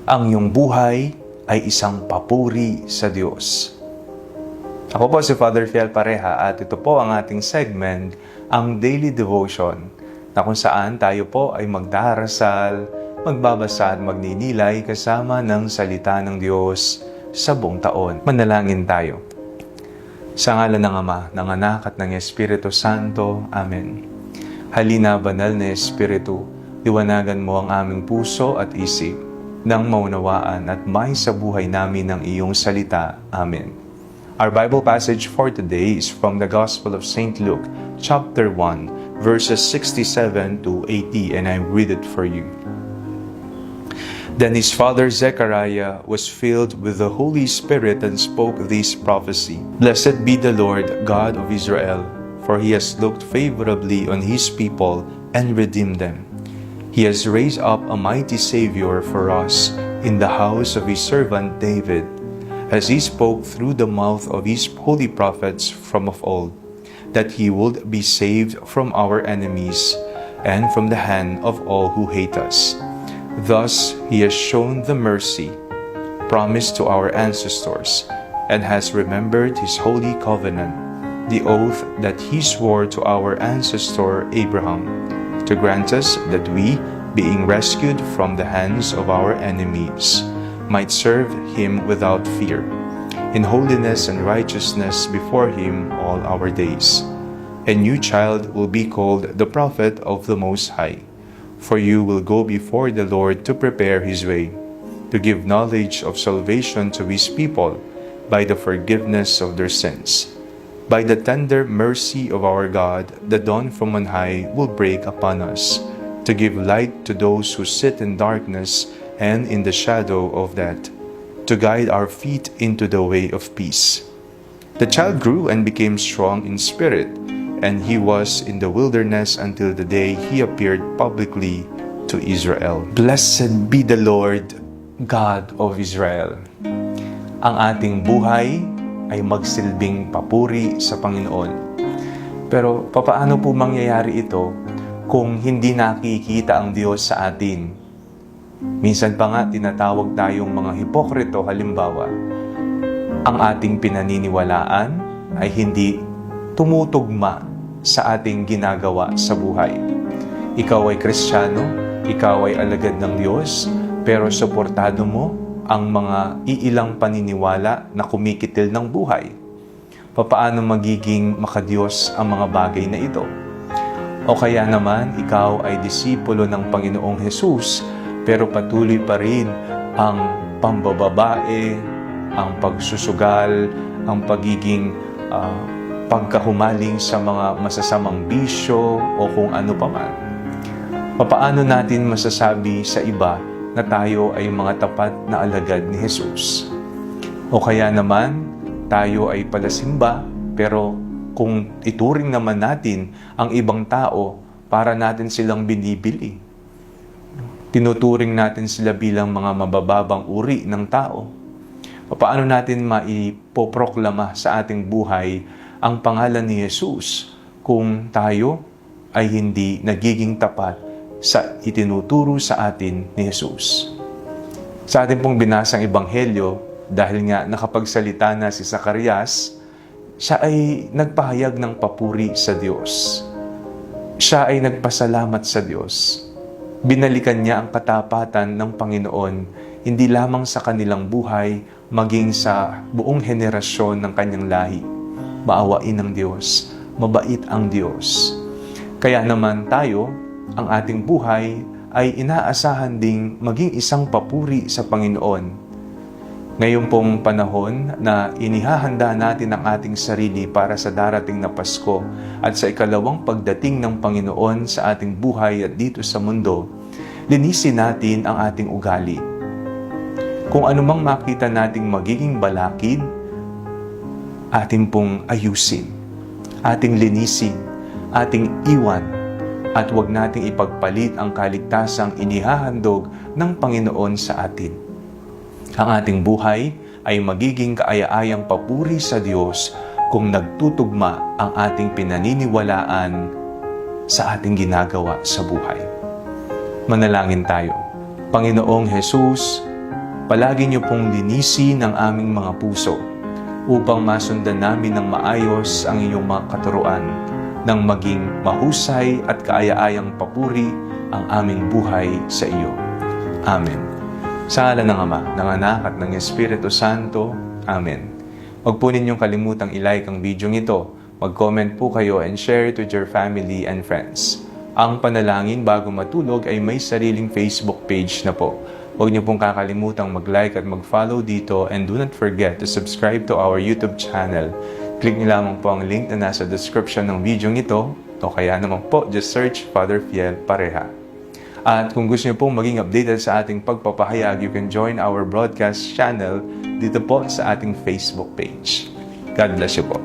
Ang iyong buhay ay isang papuri sa Diyos. Ako po si Father Fiel Pareha at ito po ang ating segment, ang Daily Devotion, na kung saan tayo po ay magdarasal, magbabasa at magninilay kasama ng salita ng Diyos sa buong taon. Manalangin tayo. Sa ngalan ng Ama, ng Anak at ng Espiritu Santo. Amen. Halina, banal na Espiritu, liwanagan mo ang aming puso at isip nang maunawaan at may sa buhay namin ng iyong salita. Amen. Our Bible passage for today is from the Gospel of St. Luke, chapter 1, verses 67 to 80, and I read it for you. Then his father Zechariah was filled with the Holy Spirit and spoke this prophecy. Blessed be the Lord God of Israel, for he has looked favorably on his people and redeemed them. He has raised up a mighty Savior for us in the house of his servant David, as he spoke through the mouth of his holy prophets from of old, that he would be saved from our enemies and from the hand of all who hate us. Thus he has shown the mercy promised to our ancestors, and has remembered his holy covenant, the oath that he swore to our ancestor Abraham, to grant us that we, being rescued from the hands of our enemies, might serve him without fear, in holiness and righteousness before him all our days. A new child will be called the prophet of the Most High. For you will go before the Lord to prepare his way, to give knowledge of salvation to his people by the forgiveness of their sins. By the tender mercy of our God, the dawn from on high will break upon us, to give light to those who sit in darkness and in the shadow of death, to guide our feet into the way of peace. The child grew and became strong in spirit, and he was in the wilderness until the day he appeared publicly to Israel. Blessed be the Lord, God of Israel. Ang ating buhay ay magsilbing papuri sa Panginoon. Pero papaano po mangyayari ito kung hindi nakikita ang Diyos sa atin? Minsan pa nga tinatawag tayong mga hipokrito, halimbawa, ang ating pinaniniwalaan ay hindi tumutugma sa ating ginagawa sa buhay. Ikaw ay Kristiyano, ikaw ay alagad ng Diyos, pero suportado mo ang mga iilang paniniwala na kumikitil ng buhay. Papaano magiging makadiyos ang mga bagay na ito? O kaya naman, ikaw ay disipulo ng Panginoong Hesus, pero patuloy pa rin ang pambababae, ang pagsusugal, ang pagiging pagkahumaling sa mga masasamang bisyo o kung ano pa man. Papaano natin masasabi sa iba na tayo ay mga tapat na alagad ni Jesus? O kaya naman, tayo ay palasimba, pero kung ituring naman natin ang ibang tao, para natin silang binibili. Tinuturing natin sila bilang mga mabababang uri ng tao. Paano natin maipoproklama sa ating buhay ang pangalan ni Jesus kung tayo ay hindi nagiging tapat sa itinuturo sa atin ni Jesus? Sa ating pong binasang Ebanghelyo, dahil nga nakapagsalita na si Zacarias, siya ay nagpahayag ng papuri sa Diyos. Siya ay nagpasalamat sa Diyos. Binalikan niya ang katapatan ng Panginoon, hindi lamang sa kanilang buhay, maging sa buong henerasyon ng kanyang lahi. Maawain ng Diyos, mabait ang Diyos. Kaya naman tayo, ang ating buhay ay inaasahan ding maging isang papuri sa Panginoon. Ngayon pong panahon na inihahanda natin ang ating sarili para sa darating na Pasko at sa ikalawang pagdating ng Panginoon sa ating buhay at dito sa mundo, linisin natin ang ating ugali. Kung anumang makita nating magiging balakid, ating pong ayusin, ating linisin, ating iwan, at huwag nating ipagpalit ang kaligtasang inihahandog ng Panginoon sa atin. Ang ating buhay ay magiging kaaya-ayang papuri sa Diyos kung nagtutugma ang ating pinaniniwalaan sa ating ginagawa sa buhay. Manalangin tayo. Panginoong Jesus, Palagi niyo pong linisin ang aming mga puso upang masundan namin ng maayos ang inyong mga katuruan nang maging mahusay at kaaya-ayang papuri ang aming buhay sa iyo. Amen. Sa ngalan ng Ama, ng Anak at ng Espiritu Santo. Amen. Huwag po ninyong kalimutang i-like ang video ito. Mag-comment po kayo and share it with your family and friends. Ang panalangin bago matulog ay may sariling Facebook page na po. Huwag niyo pong kakalimutang mag-like at mag-follow dito, and do not forget to subscribe to our YouTube channel. Click niyo lamang po ang link na nasa description ng video ito, o kaya naman po, just search Father Fiel Pareha. At kung gusto niyo pong maging updated sa ating pagpapahayag, you can join our broadcast channel dito po sa ating Facebook page. God bless you po.